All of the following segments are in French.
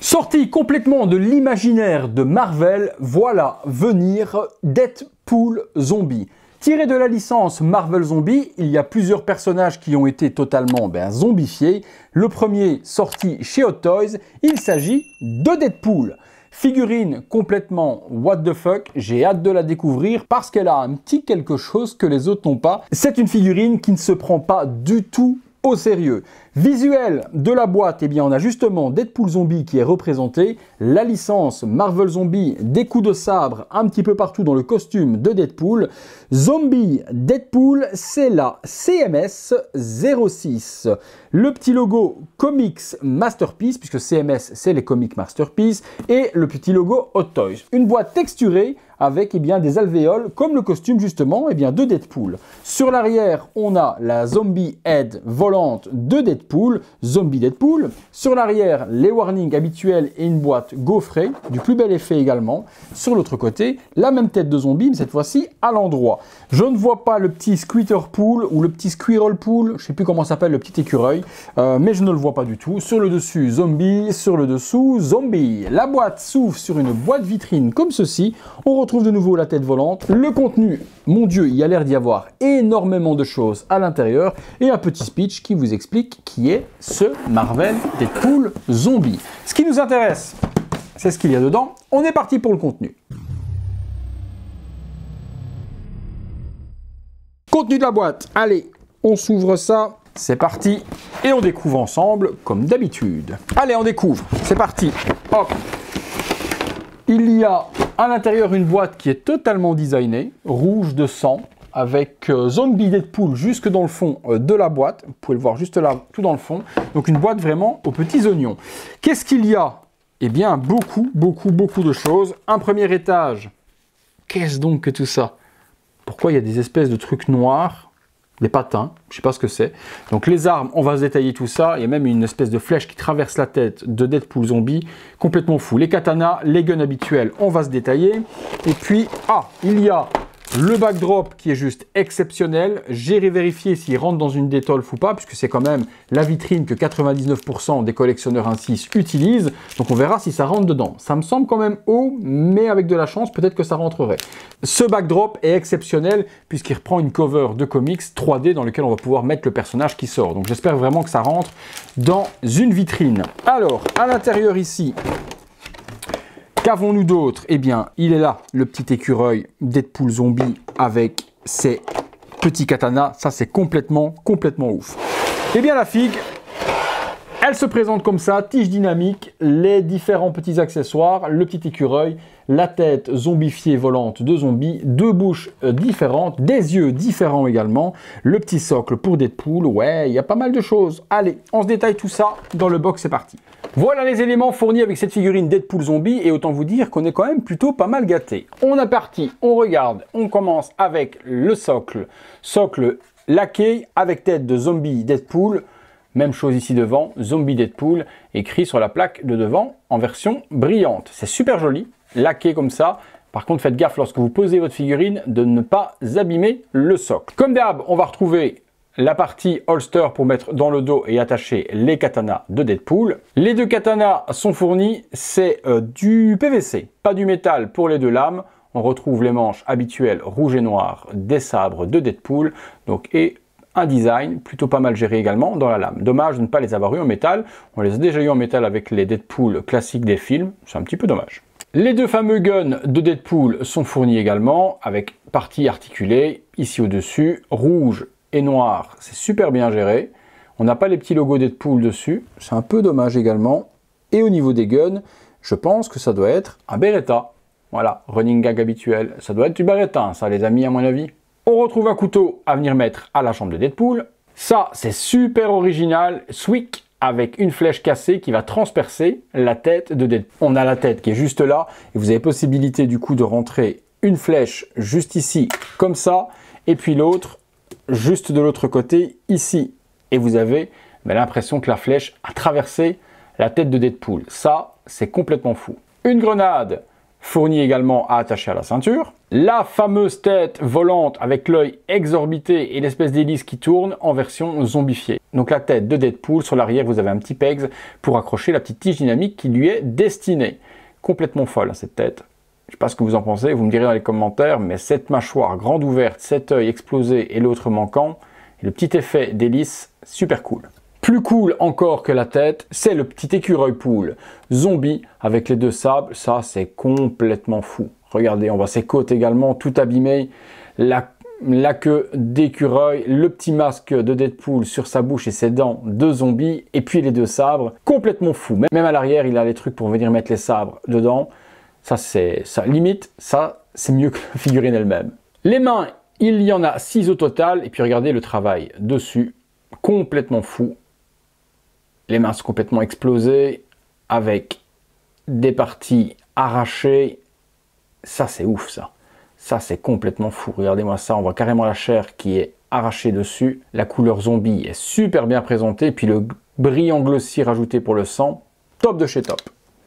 Sorti complètement de l'imaginaire de Marvel, voilà venir Deadpool Zombie. Tiré de la licence Marvel Zombie, il y a plusieurs personnages qui ont été totalement zombifiés. Le premier sorti chez Hot Toys, il s'agit de Deadpool. Figurine complètement what the fuck, j'ai hâte de la découvrir parce qu'elle a un petit quelque chose que les autres n'ont pas. C'est une figurine qui ne se prend pas du tout au sérieux. Visuel de la boîte, eh bien on a justement Deadpool Zombie qui est représenté, la licence Marvel Zombie, des coups de sabre un petit peu partout dans le costume de Deadpool. Zombie Deadpool, c'est la CMS 06. Le petit logo Comics Masterpiece, puisque CMS c'est les Comics Masterpiece, et le petit logo Hot Toys. Une boîte texturée avec des alvéoles comme le costume justement de Deadpool. Sur l'arrière, on a la Zombie Head volante de Deadpool, Zombie Deadpool. Sur l'arrière, les warnings habituels et une boîte gaufrée, du plus bel effet également. Sur l'autre côté, la même tête de zombie, mais cette fois-ci à l'endroit. Je ne vois pas le petit Squirtle Pool ou le petit Squirrel Pool, je ne sais plus comment s'appelle le petit écureuil, mais je ne le vois pas du tout. Sur le dessus, Zombie, sur le dessous, Zombie. La boîte s'ouvre sur une boîte vitrine comme ceci. On retrouve de nouveau la tête volante. Le contenu, mon Dieu, il y a l'air d'y avoir énormément de choses à l'intérieur et un petit speech qui vous explique qui est ce Marvel Deadpool Zombie. Ce qui nous intéresse, c'est ce qu'il y a dedans. On est parti pour le contenu. Contenu de la boîte. Allez, on s'ouvre ça. C'est parti. Et on découvre ensemble, comme d'habitude. Allez, on découvre. C'est parti. Hop. Il y a à l'intérieur une boîte qui est totalement designée, rouge de sang, avec Zombie Deadpool jusque dans le fond de la boîte. Vous pouvez le voir juste là, tout dans le fond. Donc une boîte vraiment aux petits oignons. Qu'est-ce qu'il y a? Eh bien, beaucoup de choses. Un premier étage. Qu'est-ce donc que tout ça? Pourquoi il y a des espèces de trucs noirs? Des patins, je ne sais pas ce que c'est. Donc les armes, on va se détailler tout ça. Il y a même une espèce de flèche qui traverse la tête de Deadpool Zombie. Complètement fou. Les katanas, les guns habituels, on va se détailler. Et puis, il y a le backdrop qui est juste exceptionnel. J'ai vérifié s'il rentre dans une détolf ou pas, puisque c'est quand même la vitrine que 99% des collectionneurs ainsi utilisent. Donc on verra si ça rentre dedans. Ça me semble quand même haut, mais avec de la chance, peut-être que ça rentrerait. Ce backdrop est exceptionnel, puisqu'il reprend une cover de comics 3D dans lequel on va pouvoir mettre le personnage qui sort. Donc j'espère vraiment que ça rentre dans une vitrine. Alors, à l'intérieur ici, qu'avons-nous d'autre? Eh bien, il est là, le petit écureuil Deadpool Zombie avec ses petits katanas. Ça, c'est complètement ouf. Eh bien, la figue, elle se présente comme ça, tige dynamique, les différents petits accessoires, le petit écureuil, la tête zombifiée volante de zombie, deux bouches différentes, des yeux différents également, le petit socle pour Deadpool. Ouais, il y a pas mal de choses. Allez, on se détaille tout ça dans le box, c'est parti. Voilà les éléments fournis avec cette figurine Deadpool Zombie et autant vous dire qu'on est quand même plutôt pas mal gâté. On est parti, on regarde, on commence avec le socle. Socle laqué avec tête de zombie Deadpool. Même chose ici devant, Zombie Deadpool, écrit sur la plaque de devant en version brillante. C'est super joli, laqué comme ça. Par contre, faites gaffe lorsque vous posez votre figurine de ne pas abîmer le socle. Comme d'hab, on va retrouver la partie holster pour mettre dans le dos et attacher les katanas de Deadpool. Les deux katanas sont fournis, c'est du PVC, pas du métal pour les deux lames. On retrouve les manches habituelles rouge et noir des sabres de Deadpool. Et un design plutôt pas mal géré également dans la lame. Dommage de ne pas les avoir eu en métal. On les a déjà eu en métal avec les Deadpool classiques des films. C'est un petit peu dommage. Les deux fameux guns de Deadpool sont fournis également avec partie articulée ici au-dessus, rouge et noir. C'est super bien géré. On n'a pas les petits logos Deadpool dessus. C'est un peu dommage également. Et au niveau des guns, je pense que ça doit être un Beretta. Voilà, running gag habituel. Ça doit être du Beretta, ça les amis à mon avis. On retrouve un couteau à venir mettre à la chambre de Deadpool. Ça, c'est super original. Swick avec une flèche cassée qui va transpercer la tête de Deadpool. On a la tête qui est juste là. Et vous avez possibilité du coup de rentrer une flèche juste ici, comme ça. Et puis l'autre, juste de l'autre côté, ici. Et vous avez l'impression que la flèche a traversé la tête de Deadpool. Ça, c'est complètement fou. Une grenade fournie également à attacher à la ceinture. La fameuse tête volante avec l'œil exorbité et l'espèce d'hélice qui tourne en version zombifiée. Donc la tête de Deadpool, sur l'arrière vous avez un petit pegs pour accrocher la petite tige dynamique qui lui est destinée. Complètement folle cette tête. Je ne sais pas ce que vous en pensez, vous me direz dans les commentaires, mais cette mâchoire grande ouverte, cet œil explosé et l'autre manquant, et le petit effet d'hélice, super cool. Plus cool encore que la tête, c'est le petit écureuil poule zombie avec les deux sabres. Ça, c'est complètement fou. Regardez, on voit ses côtes également, tout abîmées. La queue d'écureuil, le petit masque de Deadpool sur sa bouche et ses dents de zombie, et puis les deux sabres. Complètement fou. Même à l'arrière, il a les trucs pour venir mettre les sabres dedans. Ça, limite, ça, c'est mieux que la figurine elle-même. Les mains, il y en a 6 au total. Et puis regardez le travail dessus, complètement fou. Les mains sont complètement explosées, avec des parties arrachées. Ça, c'est ouf, ça. Ça, c'est complètement fou. Regardez-moi ça, on voit carrément la chair qui est arrachée dessus. La couleur zombie est super bien présentée. Puis le brillant glossy rajouté pour le sang, top de chez top.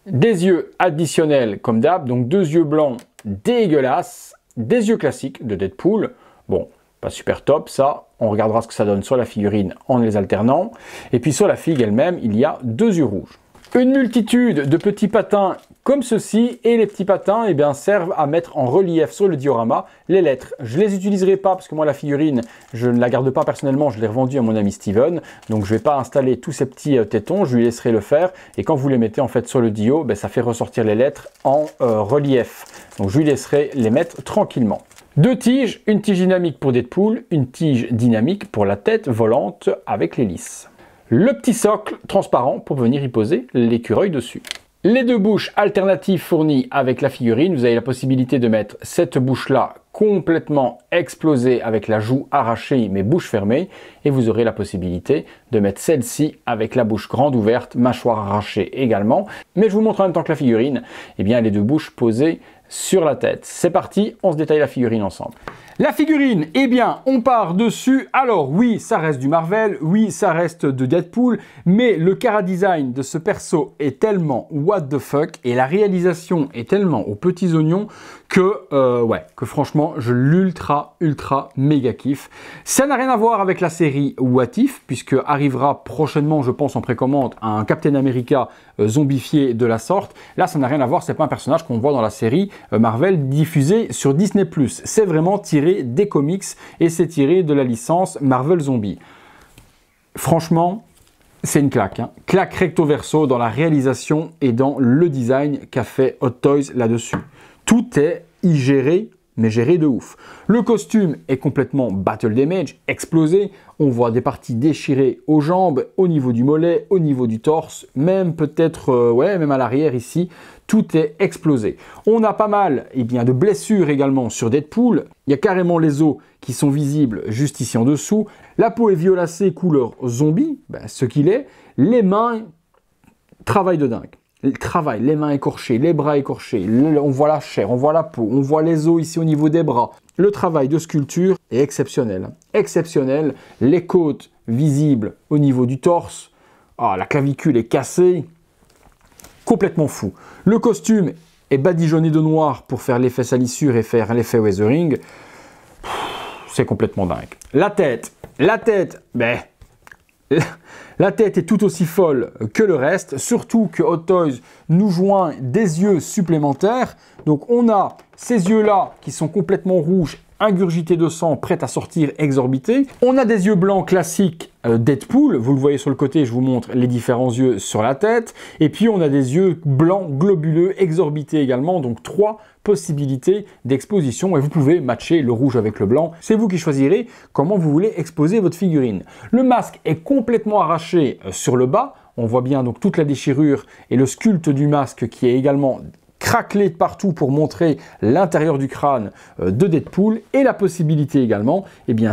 Des yeux additionnels comme d'hab, donc 2 yeux blancs dégueulasses. Des yeux classiques de Deadpool. Bon, pas super top ça. On regardera ce que ça donne sur la figurine en les alternant. Et puis sur la figue elle-même, il y a 2 yeux rouges. Une multitude de petits patins comme ceci, et les petits patins eh bien, servent à mettre en relief sur le diorama les lettres. Je ne les utiliserai pas parce que moi la figurine, je ne la garde pas personnellement, je l'ai revendue à mon ami Steven, donc je ne vais pas installer tous ces petits tétons, je lui laisserai le faire, et quand vous les mettez en fait sur le dio, ben, ça fait ressortir les lettres en relief. Donc je lui laisserai les mettre tranquillement. 2 tiges, une tige dynamique pour Deadpool, une tige dynamique pour la tête volante avec l'hélice. Le petit socle transparent pour venir y poser l'écureuil dessus. Les 2 bouches alternatives fournies avec la figurine, vous avez la possibilité de mettre cette bouche-là complètement explosée avec la joue arrachée mais bouche fermée, et vous aurez la possibilité de mettre celle-ci avec la bouche grande ouverte, mâchoire arrachée également. Mais je vous montre en même temps que la figurine, eh bien les 2 bouches posées sur la tête. C'est parti, on se détaille la figurine ensemble. La figurine, eh bien, on part dessus. Alors oui, ça reste du Marvel, oui, ça reste de Deadpool, mais le chara-design de ce perso est tellement what the fuck et la réalisation est tellement aux petits oignons que franchement, je l'ultra méga kiffe. Ça n'a rien à voir avec la série What If, puisque arrivera prochainement, je pense, en précommande, un Captain America zombifié de la sorte. Là, ça n'a rien à voir, c'est pas un personnage qu'on voit dans la série Marvel diffusée sur Disney+. C'est vraiment tiré des comics et c'est tiré de la licence Marvel Zombie. Franchement, c'est une claque. Hein. Claque recto verso dans la réalisation et dans le design qu'a fait Hot Toys là-dessus. Tout est géré, mais géré de ouf. Le costume est complètement battle damage, explosé. On voit des parties déchirées aux jambes, au niveau du mollet, au niveau du torse, même peut-être, même à l'arrière ici. Tout est explosé. On a pas mal de blessures également sur Deadpool. Il y a carrément les os qui sont visibles juste ici en dessous. La peau est violacée couleur zombie, ce qu'il est. Les mains, travail de dingue. Les mains écorchées, les bras écorchés, on voit la chair, on voit la peau, on voit les os ici au niveau des bras. Le travail de sculpture est exceptionnel. Exceptionnel. Les côtes visibles au niveau du torse. La clavicule est cassée. Complètement fou. Le costume est badigeonné de noir pour faire l'effet salissure et faire l'effet weathering. C'est complètement dingue. La tête, la tête est tout aussi folle que le reste, surtout que Hot Toys nous joint des yeux supplémentaires. Donc on a ces yeux-là qui sont complètement rouges, ingurgités de sang, prêts à sortir, exorbités. On a des yeux blancs classiques Deadpool, vous le voyez sur le côté, je vous montre les différents yeux sur la tête. Et puis on a des yeux blancs globuleux, exorbités également, donc 3 possibilités d'exposition et vous pouvez matcher le rouge avec le blanc. C'est vous qui choisirez comment vous voulez exposer votre figurine. Le masque est complètement arraché sur le bas. On voit bien donc toute la déchirure et le sculpte du masque qui est également craquelé de partout pour montrer l'intérieur du crâne de Deadpool et la possibilité également,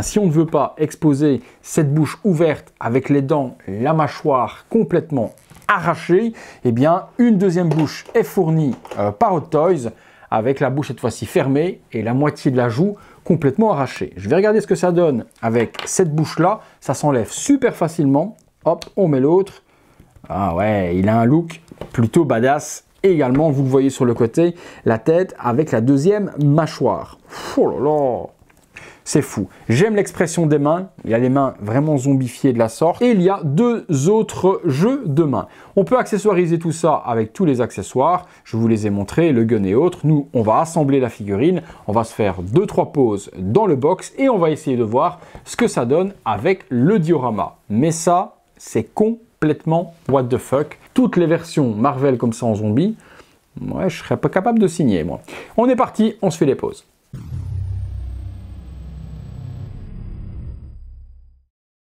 si on ne veut pas exposer cette bouche ouverte avec les dents, la mâchoire complètement arrachée, une deuxième bouche est fournie par Hot Toys avec la bouche cette fois-ci fermée et la moitié de la joue complètement arrachée. Je vais regarder ce que ça donne avec cette bouche-là. Ça s'enlève super facilement. Hop, on met l'autre. Ah ouais, il a un look plutôt badass Et également, vous le voyez sur le côté, la tête avec la deuxième mâchoire. Oh là là! C'est fou. J'aime l'expression des mains. Il y a les mains vraiment zombifiées de la sorte. Et il y a deux autres jeux de mains. On peut accessoiriser tout ça avec tous les accessoires. Je vous les ai montrés, le gun et autres. Nous, on va assembler la figurine. On va se faire 2-3 pauses dans le box et on va essayer de voir ce que ça donne avec le diorama. Mais ça, c'est complètement what the fuck. Toutes les versions Marvel comme ça en zombie, ouais, je serais pas capable de signer, moi. On est parti, on se fait les pauses.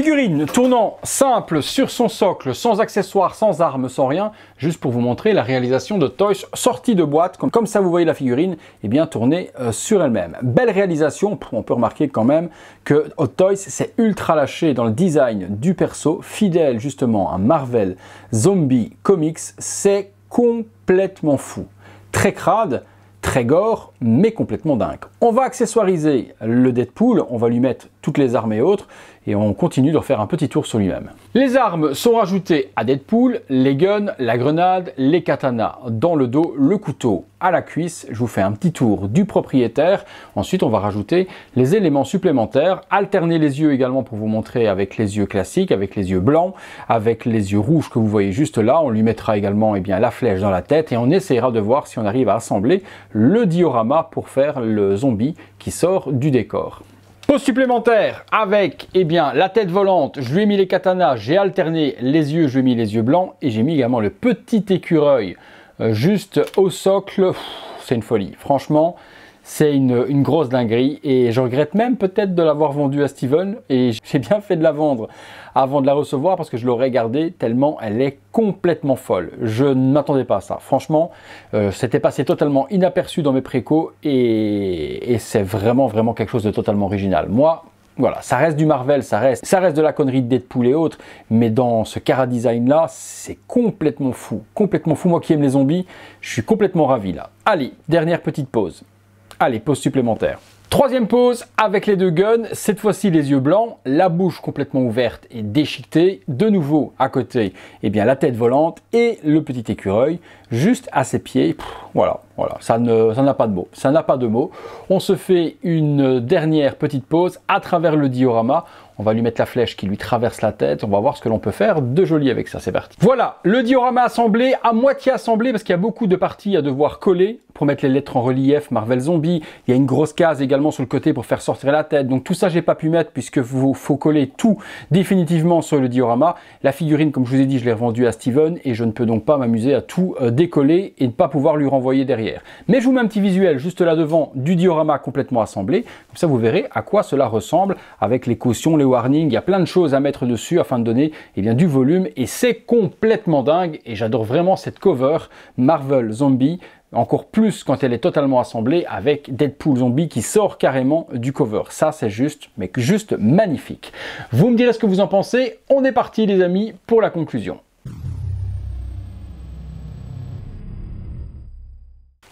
Figurine tournant simple sur son socle, sans accessoires, sans armes, sans rien, juste pour vous montrer la réalisation de Toys sortie de boîte, comme ça vous voyez la figurine, et bien tournée sur elle-même. Belle réalisation, on peut remarquer quand même que Hot Toys s'est ultra lâché dans le design du perso, fidèle justement à Marvel Zombie Comics, c'est complètement fou. Très crade, très gore, mais complètement dingue. On va accessoiriser le Deadpool, on va lui mettre toutes les armes et autres, et on continue de refaire un petit tour sur lui-même. Les armes sont rajoutées à Deadpool, les guns, la grenade, les katanas dans le dos, le couteau à la cuisse. Je vous fais un petit tour du propriétaire. Ensuite, on va rajouter les éléments supplémentaires, alterner les yeux également pour vous montrer avec les yeux classiques, avec les yeux blancs, avec les yeux rouges que vous voyez juste là. On lui mettra également la flèche dans la tête et on essaiera de voir si on arrive à assembler le diorama pour faire le zombie qui sort du décor. Pause supplémentaire avec la tête volante, je lui ai mis les katanas, j'ai alterné les yeux, je lui ai mis les yeux blancs et j'ai mis également le petit écureuil juste au socle. C'est une folie, franchement c'est une grosse dinguerie et je regrette même peut-être de l'avoir vendue à Steven et j'ai bien fait de la vendre avant de la recevoir parce que je l'aurais gardée tellement elle est complètement folle. Je ne m'attendais pas à ça, franchement c'était passé totalement inaperçu dans mes précos et c'est vraiment quelque chose de totalement original. Moi, voilà, ça reste du Marvel, ça reste de la connerie de Deadpool et autres, mais dans ce Cara Design là, c'est complètement fou. Moi qui aime les zombies, je suis complètement ravi là. Allez, dernière petite pause. Allez, pause supplémentaire. Troisième pause avec les deux guns, cette fois-ci les yeux blancs, la bouche complètement ouverte et déchiquetée. De nouveau à côté, la tête volante et le petit écureuil juste à ses pieds. Voilà, ça n'a pas de mots. Ça n'a pas de mots. On se fait une dernière petite pause à travers le diorama. On va lui mettre la flèche qui lui traverse la tête. On va voir ce que l'on peut faire de joli avec ça. C'est parti. Voilà, le diorama assemblé, à moitié assemblé parce qu'il y a beaucoup de parties à devoir coller pour mettre les lettres en relief Marvel Zombie. Il y a une grosse case également sur le côté pour faire sortir la tête. Donc tout ça, j'ai pas pu mettre puisque faut coller tout définitivement sur le diorama. La figurine, comme je vous ai dit, je l'ai revendue à Steven et je ne peux donc pas m'amuser à tout décoller et ne pas pouvoir lui renvoyer derrière. Mais je vous mets un petit visuel juste là devant du diorama complètement assemblé. Comme ça, vous verrez à quoi cela ressemble avec les cautions, les warnings. Il y a plein de choses à mettre dessus afin de donner du volume et c'est complètement dingue et j'adore vraiment cette cover Marvel Zombie. Encore plus quand elle est totalement assemblée avec Deadpool Zombie qui sort carrément du cover. Ça, c'est juste magnifique. Vous me direz ce que vous en pensez. On est parti, les amis, pour la conclusion.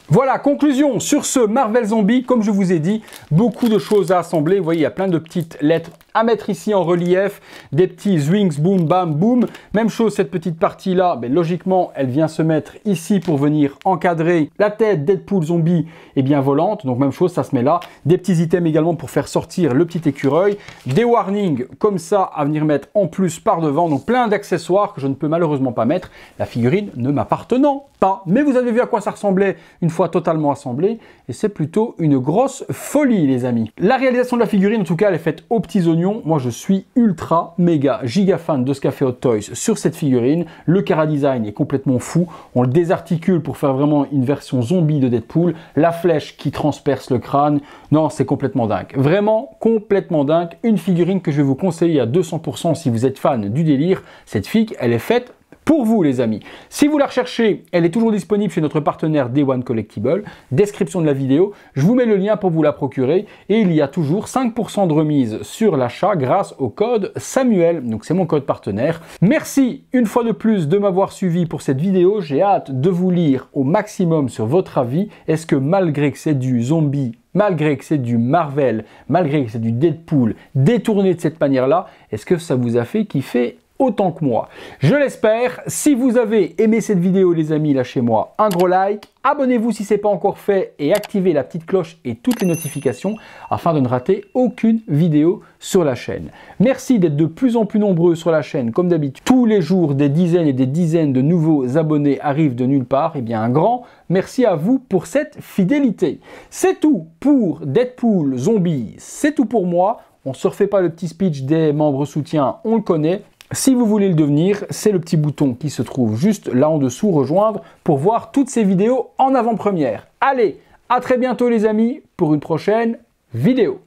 Voilà, conclusion sur ce Marvel Zombie. Comme je vous ai dit, beaucoup de choses à assembler. Vous voyez, il y a plein de petites lettres à mettre ici en relief, des petits zwings, boum, bam, boum. Même chose, cette petite partie-là, logiquement, elle vient se mettre ici pour venir encadrer la tête Deadpool Zombie volante. Donc même chose, ça se met là. Des petits items également pour faire sortir le petit écureuil. Des warnings comme ça à venir mettre en plus par devant. Donc plein d'accessoires que je ne peux malheureusement pas mettre. La figurine ne m'appartenant pas. Mais vous avez vu à quoi ça ressemblait une fois totalement assemblée. Et c'est plutôt une grosse folie, les amis. La réalisation de la figurine, en tout cas, elle est faite aux petits oignons. Moi, je suis ultra, méga, giga fan de ce qu'a fait Hot Toys sur cette figurine. Le Cara Design est complètement fou. On le désarticule pour faire vraiment une version zombie de Deadpool. La flèche qui transperce le crâne. Non, c'est complètement dingue. Vraiment complètement dingue. Une figurine que je vais vous conseiller à 200% si vous êtes fan du délire. Cette figue, elle est faite pour vous, les amis. Si vous la recherchez, elle est toujours disponible chez notre partenaire Day One Collectible. Description de la vidéo, je vous mets le lien pour vous la procurer. Et il y a toujours 5% de remise sur l'achat grâce au code Samuel. Donc c'est mon code partenaire. Merci une fois de plus de m'avoir suivi pour cette vidéo. J'ai hâte de vous lire au maximum sur votre avis. Est-ce que malgré que c'est du zombie, malgré que c'est du Marvel, malgré que c'est du Deadpool, détourné de cette manière-là, est-ce que ça vous a fait kiffer autant que moi. Je l'espère. Si vous avez aimé cette vidéo les amis, lâchez-moi un gros like. Abonnez-vous si ce n'est pas encore fait et activez la petite cloche et toutes les notifications afin de ne rater aucune vidéo sur la chaîne. Merci d'être de plus en plus nombreux sur la chaîne comme d'habitude. Tous les jours des dizaines et des dizaines de nouveaux abonnés arrivent de nulle part. Eh bien un grand merci à vous pour cette fidélité. C'est tout pour Deadpool Zombie, c'est tout pour moi. On ne se refait pas le petit speech des membres soutiens, on le connaît. Si vous voulez le devenir, c'est le petit bouton qui se trouve juste là en dessous, rejoindre, pour voir toutes ces vidéos en avant-première. Allez, à très bientôt les amis pour une prochaine vidéo.